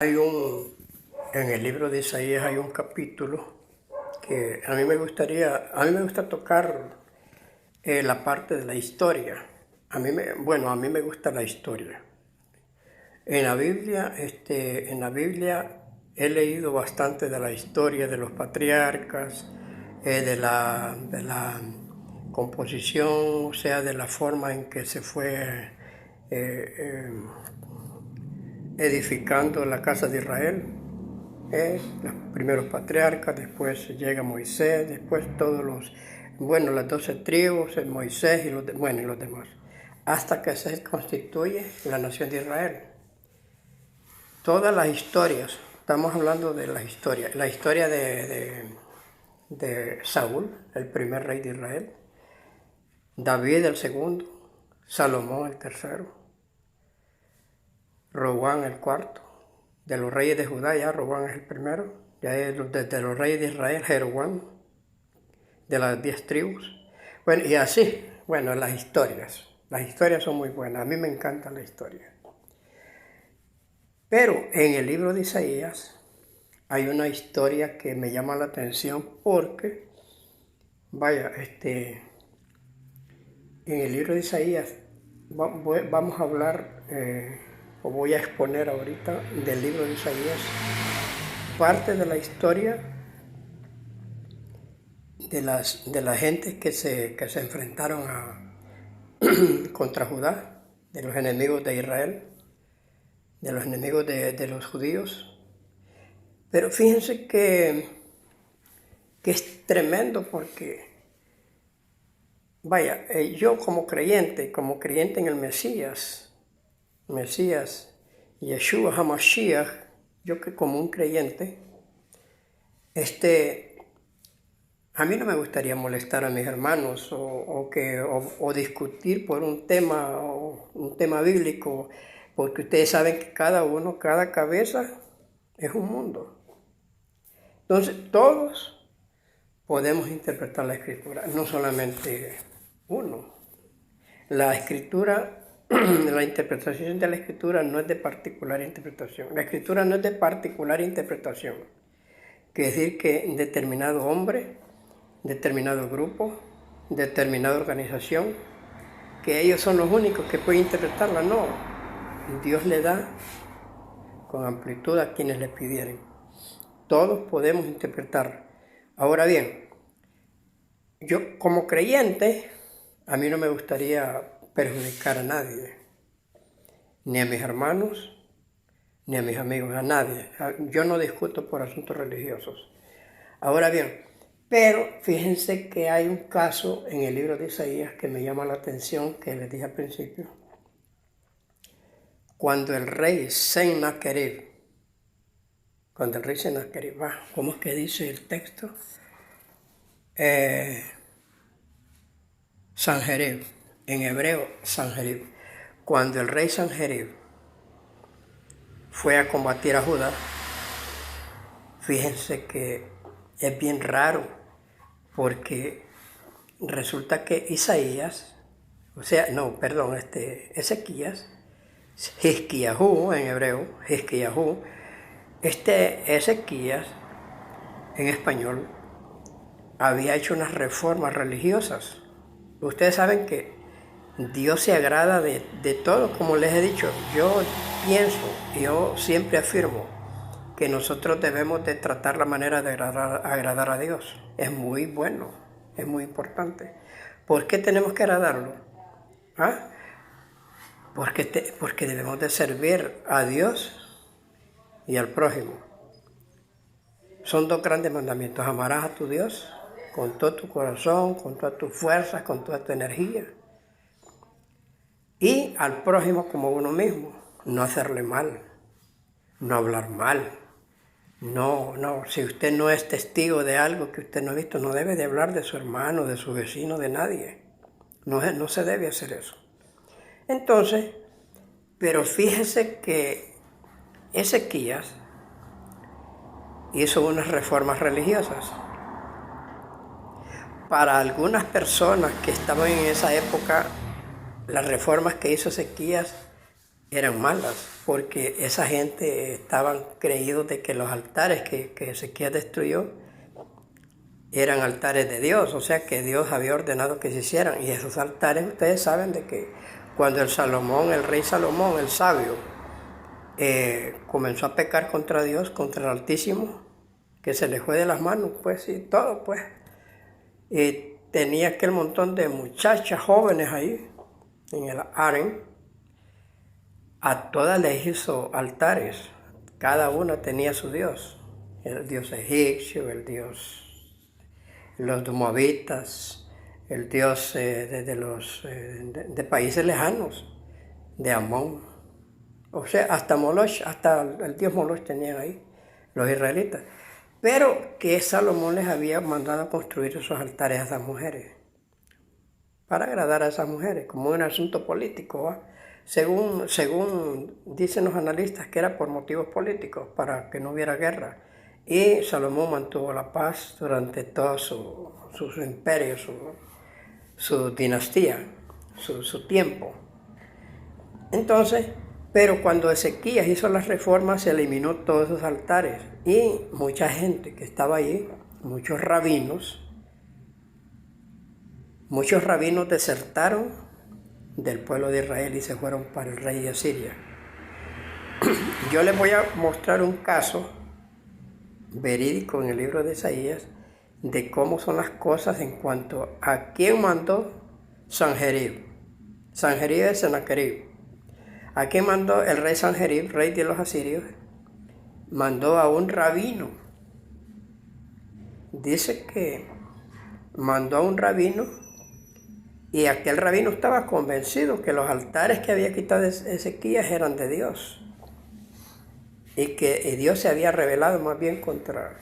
En el libro de Isaías hay un capítulo que a mí me gusta tocar la parte de la historia. A mí me gusta la historia. En la Biblia he leído bastante de la historia de los patriarcas, de la composición, o sea, de la forma en que se fue edificando la casa de Israel. Los primeros patriarcas, después llega Moisés, después las 12 tribus, Moisés y y los demás, hasta que se constituye la nación de Israel. Todas las historias, estamos hablando de la historia de Saúl, el primer rey de Israel, David el segundo, Salomón el tercero, Roboam el cuarto. De los reyes de Judá ya Roboam es el primero, desde los reyes de Israel, Jeroboam, de las 10 tribus. Bueno, y así, las historias son muy buenas, a mí me encanta la historia. Pero en el libro de Isaías hay una historia que me llama la atención porque, en el libro de Isaías vamos a hablar, o voy a exponer ahorita del libro de Isaías, parte de la historia de las gentes que se enfrentaron contra Judá, de los enemigos de Israel, de los enemigos de los judíos. Pero fíjense que es tremendo porque, yo como creyente en el Mesías, Yeshua HaMashiach, yo que como un creyente, a mí no me gustaría molestar a mis hermanos o discutir por un tema bíblico, porque ustedes saben que cada cabeza es un mundo. Entonces todos podemos interpretar la Escritura, no solamente uno. La interpretación de la Escritura no es de particular interpretación. La Escritura no es de particular interpretación. Quiere decir que determinado hombre, determinado grupo, determinada organización, que ellos son los únicos que pueden interpretarla. No, Dios le da con amplitud a quienes le pidieren. Todos podemos interpretar. Ahora bien, yo como creyente, a mí no me gustaría perjudicar a nadie, ni a mis hermanos, ni a mis amigos, a nadie. Yo no discuto por asuntos religiosos. Ahora bien, pero fíjense que hay un caso en el libro de Isaías que me llama la atención, que les dije al principio. Cuando el rey Sennacherib, ¿cómo es que dice el texto? Sanherib, en hebreo Sanherib. Cuando el rey Sanherib fue a combatir a Judá, fíjense que es bien raro, porque resulta que Ezequías, Hizquiyahú en hebreo, Ezequías en español había hecho unas reformas religiosas. Ustedes saben que Dios se agrada de todo, como les he dicho. Yo siempre afirmo que nosotros debemos de tratar la manera de agradar a Dios. Es muy bueno, es muy importante. ¿Por qué tenemos que agradarlo? Porque debemos de servir a Dios y al prójimo. Son 2 grandes mandamientos. Amarás a tu Dios con todo tu corazón, con todas tus fuerzas, con toda tu energía. Y al prójimo como uno mismo. No hacerle mal, no hablar mal. No, si usted no es testigo de algo que usted no ha visto, no debe de hablar de su hermano, de su vecino, de nadie. No se debe hacer eso. Entonces, pero fíjese que Ezequías hizo unas reformas religiosas. Para algunas personas que estaban en esa época, las reformas que hizo Ezequías eran malas, porque esa gente estaban creídos de que los altares que Ezequías destruyó eran altares de Dios, o sea que Dios había ordenado que se hicieran. Y esos altares, ustedes saben de que cuando el rey Salomón, el sabio, comenzó a pecar contra Dios, contra el Altísimo, que se le fue de las manos, pues, y todo, pues. Y tenía aquel montón de muchachas jóvenes ahí, en el harén. A todas les hizo altares, cada una tenía su dios. El dios egipcio, el dios los moabitas, el dios de países lejanos, de Amón. O sea, hasta Moloch, hasta el dios Moloch tenían ahí los israelitas. Pero que Salomón les había mandado a construir esos altares a esas mujeres, para agradar a esas mujeres, como un asunto político, ¿va? Según dicen los analistas, que era por motivos políticos, para que no hubiera guerra. Y Salomón mantuvo la paz durante todo su imperio, su dinastía, su tiempo. Entonces, pero cuando Ezequías hizo las reformas, se eliminó todos esos altares. Y mucha gente que estaba allí, muchos rabinos desertaron del pueblo de Israel y se fueron para el rey de Asiria. Yo les voy a mostrar un caso verídico en el libro de Isaías de cómo son las cosas en cuanto a quién mandó Sanjerib. Sanjerib es Sennacherib. ¿A quién mandó el rey Sanjerib, rey de los asirios? Mandó a un rabino. Dice que mandó a un rabino y aquel rabino estaba convencido que los altares que había quitado Ezequías eran de Dios. Y que Dios se había rebelado más bien contra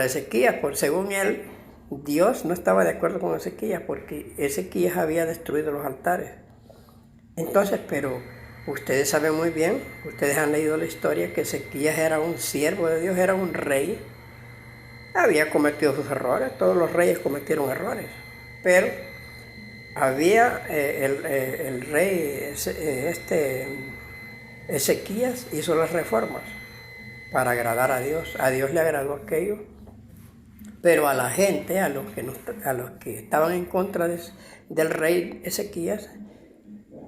Ezequías, porque según él, Dios no estaba de acuerdo con Ezequías, porque Ezequías había destruido los altares. Entonces, pero ustedes saben muy bien, ustedes han leído la historia, que Ezequías era un siervo de Dios, era un rey, había cometido sus errores, todos los reyes cometieron errores, pero había el rey Ezequías hizo las reformas para agradar a Dios le agradó aquello, pero a la gente, a los que estaban en contra del rey Ezequías,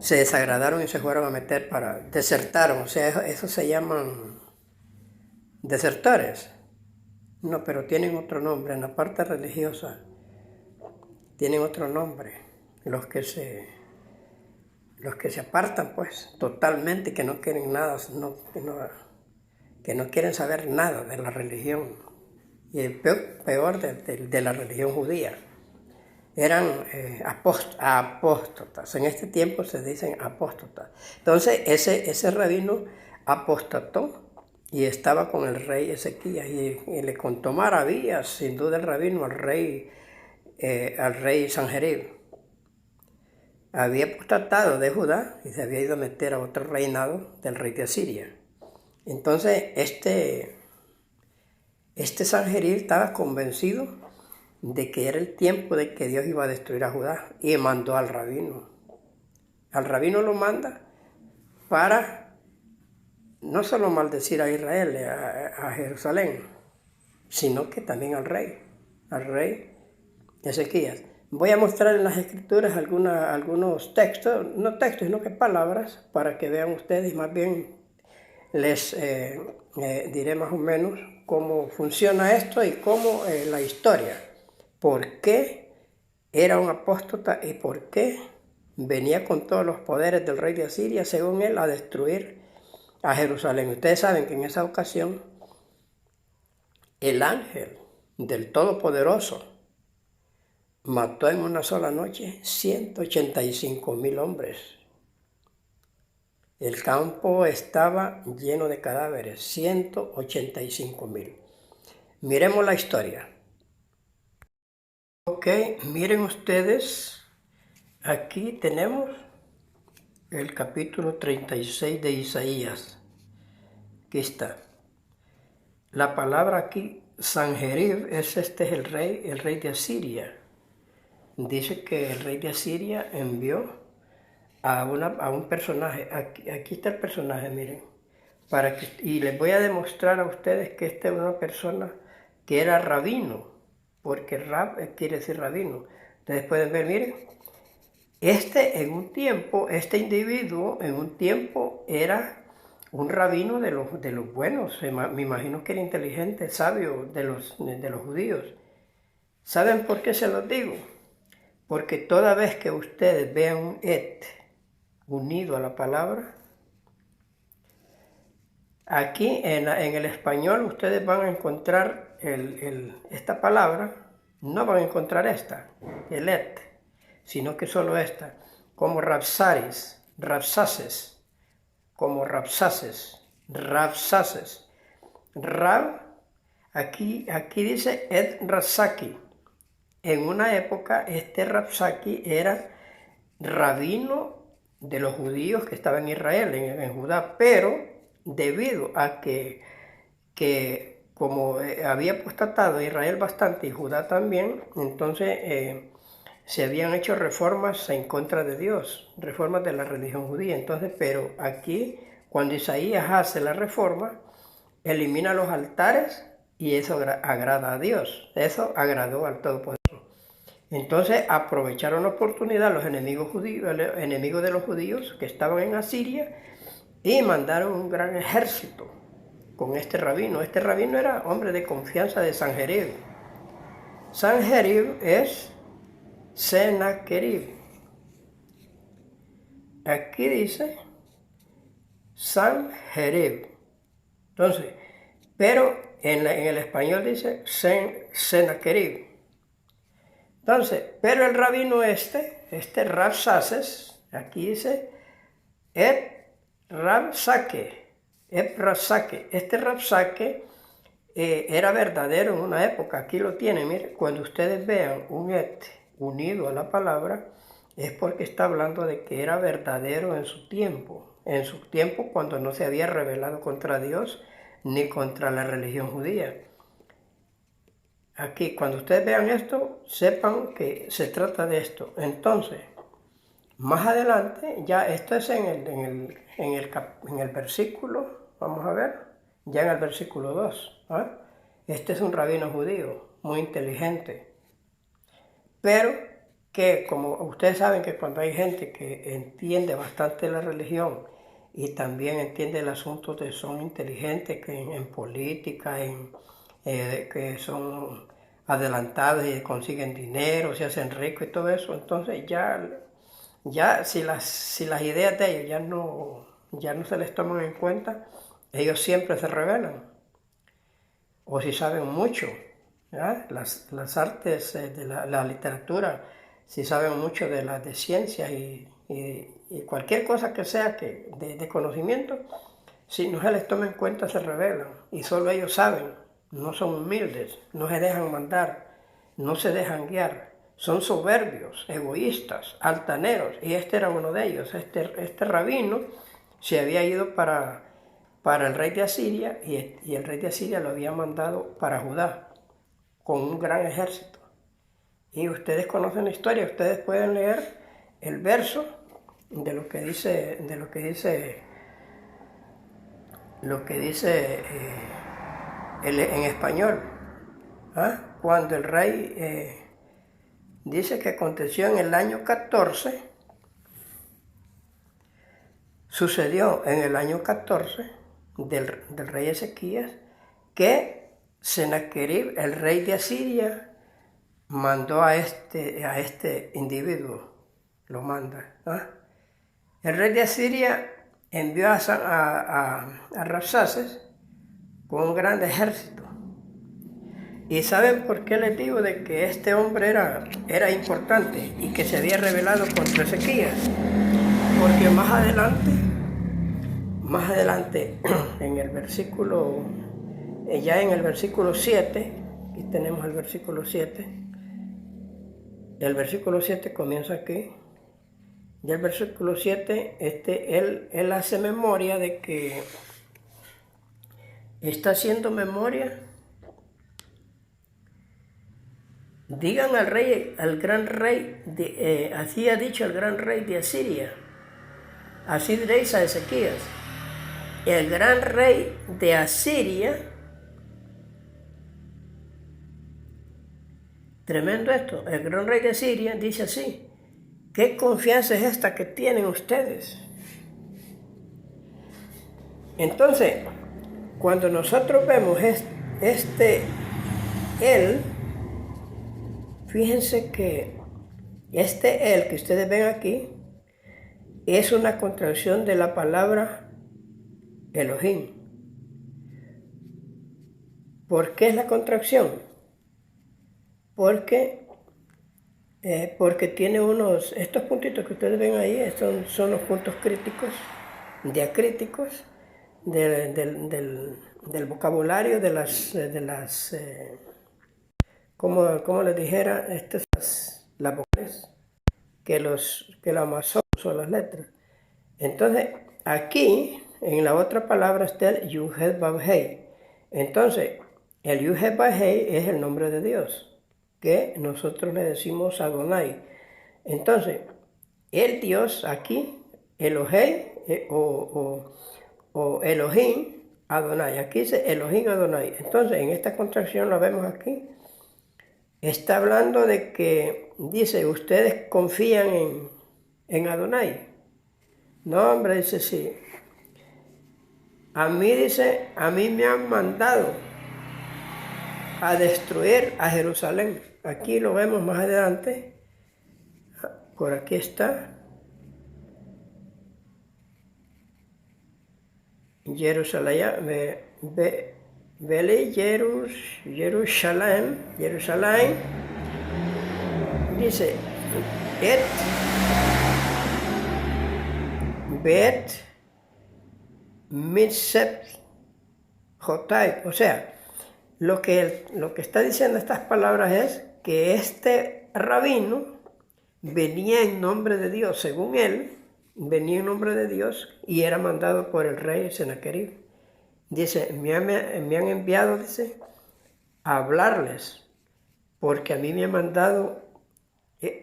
se desagradaron y se fueron a meter desertaron, o sea, eso se llaman desertores. No, pero tienen otro nombre, en la parte religiosa tienen otro nombre, los que se apartan pues totalmente, que no quieren nada, que no quieren saber nada de la religión, y el peor de la religión judía. Eran apóstatas, en este tiempo se dicen apóstatas. Entonces ese rabino apostató y estaba con el rey Ezequías y le contó maravillas, sin duda el rabino, al rey Sanjerib. Había apostatado de Judá y se había ido a meter a otro reinado del rey de Asiria. Entonces este Sanjerib estaba convencido de que era el tiempo de que Dios iba a destruir a Judá y mandó al rabino. Al rabino lo manda para no solo maldecir a Israel, a Jerusalén, sino que también al rey Ezequías. Voy a mostrar en las escrituras algunos textos, no textos, sino que palabras, para que vean ustedes, y más bien les diré más o menos cómo funciona esto y cómo la historia. ¿Por qué era un apóstata y por qué venía con todos los poderes del rey de Asiria, según él, a destruir a Jerusalén? Ustedes saben que en esa ocasión el ángel del Todopoderoso mató en una sola noche 185,000 hombres. El campo estaba lleno de cadáveres, 185,000. Miremos la historia. Ok, miren ustedes, aquí tenemos el capítulo 36 de Isaías. Aquí está. La palabra aquí, Sanjerib, es el rey de Asiria. Dice que el rey de Asiria envió a un personaje. Aquí está el personaje, miren. Y les voy a demostrar a ustedes que esta es una persona que era rabino, porque rab quiere decir rabino. Ustedes pueden ver, miren, este individuo en un tiempo era un rabino de los buenos, me imagino que era inteligente, sabio de los judíos. ¿Saben por qué se los digo? Porque toda vez que ustedes vean un et unido a la palabra, aquí en el español ustedes van a encontrar esta palabra, no van a encontrar el et, sino que solo esta, como rapsaces, como rapsaces. Rab, aquí dice et rapsaki. En una época este Rapsaki era rabino de los judíos que estaban en Israel, en Judá, pero debido a que como había apostatado Israel bastante y Judá también, entonces se habían hecho reformas en contra de Dios, reformas de la religión judía. Entonces, pero aquí, cuando Isaías hace la reforma, elimina los altares y eso agrada a Dios, eso agradó al Todopoderoso. Entonces aprovecharon la oportunidad los enemigos de los judíos que estaban en Asiria y mandaron un gran ejército con este rabino. Este rabino era hombre de confianza de Sanjerib. Sanjerib es Sennacherib. Aquí dice Sanjerib. Entonces, pero en el español dice Sennacherib. Entonces, pero el rabino este Rabsaces, aquí dice Rabsake. Este Rabsake era verdadero en una época. Aquí lo tienen, miren, cuando ustedes vean un et unido a la palabra, es porque está hablando de que era verdadero en su tiempo cuando no se había rebelado contra Dios ni contra la religión judía. Aquí, cuando ustedes vean esto, sepan que se trata de esto. Entonces, más adelante, ya esto es en el versículo, vamos a ver, ya en el versículo 2. Este es un rabino judío, muy inteligente. Pero que, como ustedes saben que cuando hay gente que entiende bastante la religión y también entiende el asunto de son inteligentes que en política, que son adelantados y consiguen dinero, se hacen ricos y todo eso, entonces ya si las ideas de ellos ya no se les toman en cuenta, ellos siempre se rebelan. O si saben mucho, las artes de la literatura, si saben mucho de ciencias y cualquier cosa que sea de conocimiento, si no se les toma en cuenta se rebelan y solo ellos saben. No son humildes, no se dejan mandar, no se dejan guiar, son soberbios, egoístas, altaneros, y este era uno de ellos. Este rabino se había ido para el rey de Asiria y el rey de Asiria lo había mandado para Judá con un gran ejército. Y ustedes conocen la historia, ustedes pueden leer el verso de lo que dice en español, cuando el rey dice que aconteció en el año 14, sucedió en el año 14 del rey Ezequías que Sennacherib, el rey de Asiria, mandó a este individuo, lo manda. El rey de Asiria envió a Rabsaces con un gran ejército. ¿Y saben por qué les digo de que este hombre era importante y que se había rebelado contra Ezequías? Porque más adelante en el versículo, ya en el versículo 7, aquí tenemos el versículo 7, el versículo 7 comienza aquí, y el versículo 7, él hace memoria de que está haciendo memoria. Digan al gran rey, así ha dicho el gran rey de Asiria, Así diréis a Ezequías, el gran rey de Asiria. Tremendo esto. El gran rey de Asiria dice así: ¿qué confianza es esta que tienen ustedes? Entonces, cuando nosotros vemos él, fíjense que él que ustedes ven aquí es una contracción de la palabra Elohim. ¿Por qué es la contracción? Porque tiene estos puntitos que ustedes ven ahí, son los puntos críticos, diacríticos del vocabulario de las como les dijera, las vocales que la Amazon son las letras. Entonces, aquí, en la otra palabra está el Yuhet Vav Hei. Entonces, el Yuhet Vav Hei es el nombre de Dios, que nosotros le decimos Adonai. Entonces, el Dios aquí, Elohei o Elohim Adonai. Aquí dice Elohim Adonai. Entonces, en esta contracción la vemos aquí. Está hablando de que, dice, ustedes confían en Adonai. No, hombre, dice, sí. A mí me han mandado a destruir a Jerusalén. Aquí lo vemos más adelante. Por aquí está. Jerusalén, Jerusalén, dice, Bet Mitzep Jotai. O sea, lo que está diciendo estas palabras es que este rabino venía en nombre de Dios, según él, venía en nombre de Dios y era mandado por el rey Sennacherib. Dice, me han enviado, dice, a hablarles, porque a mí me ha mandado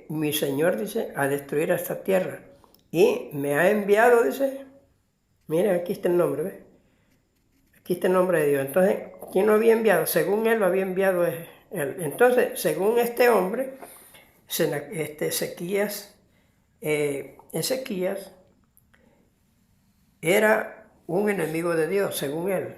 mi Señor, dice, a destruir esta tierra. Y me ha enviado, dice, miren, aquí está el nombre, ¿ves? Aquí está el nombre de Dios. Entonces, ¿quién lo había enviado? Según él lo había enviado él. Entonces, según este hombre, Ezequías era un enemigo de Dios, según él.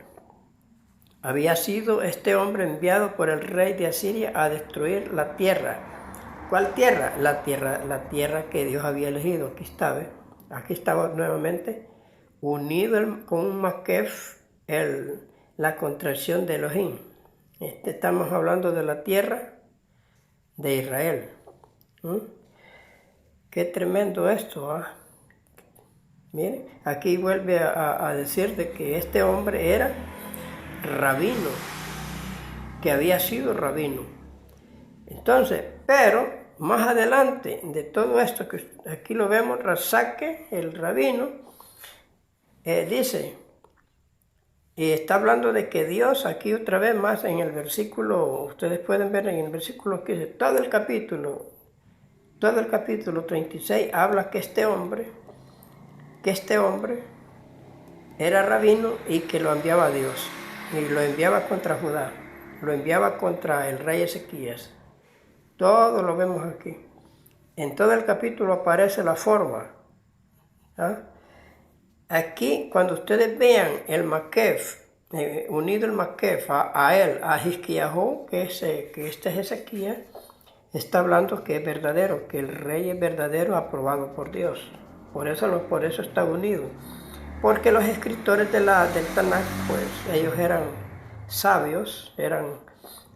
Había sido este hombre enviado por el rey de Asiria a destruir la tierra. ¿Cuál tierra? La tierra que Dios había elegido. Aquí está, ¿ves? Aquí estaba nuevamente unido con un Makef, la contracción de Elohim. Estamos hablando de la tierra de Israel. Qué tremendo esto, ¿eh? Miren, aquí vuelve a decir de que este hombre era rabino, que había sido rabino. Entonces, pero más adelante de todo esto que aquí lo vemos, Rasaque, el rabino, dice, y está hablando de que Dios, aquí otra vez más en el versículo, ustedes pueden ver en el versículo que dice, todo el capítulo 36 habla que este hombre era rabino y que lo enviaba a Dios, y lo enviaba contra Judá, lo enviaba contra el rey Ezequías. Todo lo vemos aquí. En todo el capítulo aparece la forma. Aquí, cuando ustedes vean el Makef, unido el Makef a él, a Hizkiyahu, que este es Ezequías, está hablando que es verdadero, que el rey es verdadero, aprobado por Dios. Por eso está unido. Porque los escritores del Tanakh, pues ellos eran sabios, eran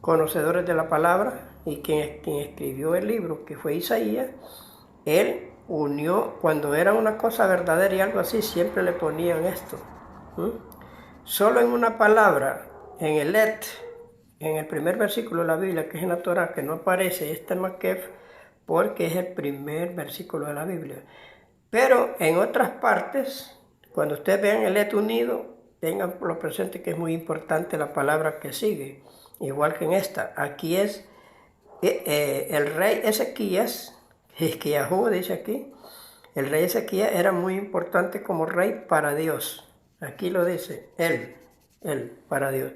conocedores de la palabra, y quien escribió el libro, que fue Isaías, él unió, cuando era una cosa verdadera y algo así, siempre le ponían esto. Solo en una palabra, en el en el primer versículo de la Biblia, que es en la Torah, que no aparece este Makef, porque es el primer versículo de la Biblia. Pero en otras partes, cuando ustedes vean el unido, tengan lo presente que es muy importante la palabra que sigue, igual que en esta. Aquí es el rey Ezequías, Hizkiyahu dice aquí, El rey Ezequías era muy importante como rey para Dios. Aquí lo dice, él para Dios.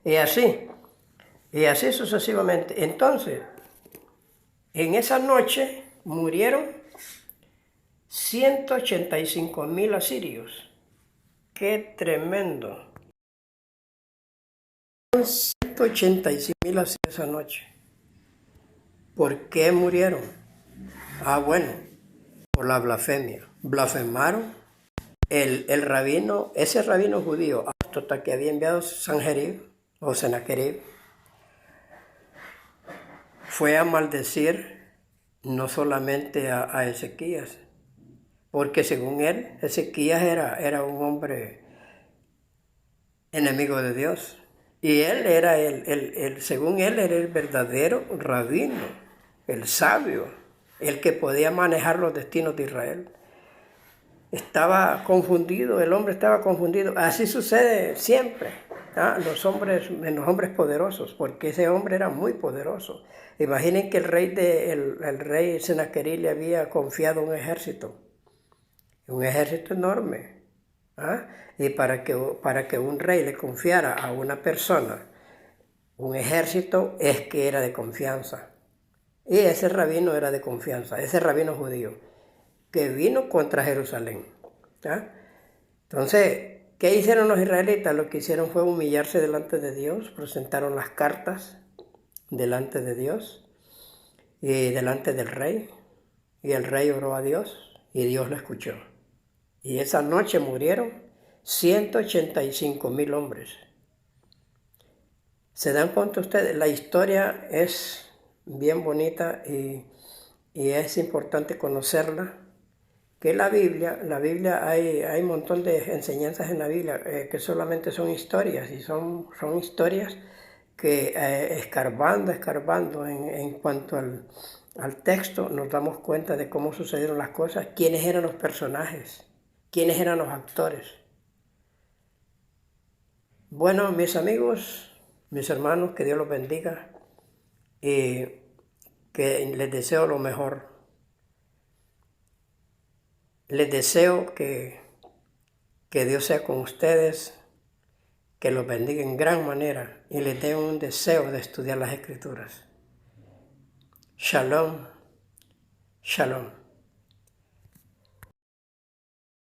Y así sucesivamente. Entonces, en esa noche murieron 185,000 asirios. ¡Qué tremendo! 185,000 asirios esa noche. ¿Por qué murieron? Bueno, por la blasfemia. Blasfemaron el rabino, ese rabino judío, hasta que había enviado Sanjerib o Senaquerib, fue a maldecir no solamente a Ezequías, porque según él, Ezequías era un hombre enemigo de Dios. Y él era según él, era el verdadero rabino, el sabio, el que podía manejar los destinos de Israel. Estaba confundido, el hombre estaba confundido. Así sucede siempre, en los hombres poderosos, porque ese hombre era muy poderoso. Imaginen que el rey Senaquerib le había confiado un ejército enorme. Y para que un rey le confiara a una persona un ejército, es que era de confianza. Y ese rabino era de confianza, ese rabino judío, que vino contra Jerusalén. Entonces, ¿qué hicieron los israelitas? Lo que hicieron fue humillarse delante de Dios, presentaron las cartas delante de Dios y delante del rey. Y el rey oró a Dios y Dios lo escuchó. Y esa noche murieron 185,000 hombres. ¿Se dan cuenta ustedes? La historia es bien bonita y es importante conocerla. Que la Biblia hay un montón de enseñanzas en la Biblia que solamente son historias, y son historias que escarbando en cuanto al texto nos damos cuenta de cómo sucedieron las cosas, quiénes eran los personajes, quiénes eran los actores. Bueno, mis amigos, mis hermanos, que Dios los bendiga y que les deseo lo mejor. Les deseo que Dios sea con ustedes, que los bendiga en gran manera y les dé un deseo de estudiar las Escrituras. Shalom, shalom.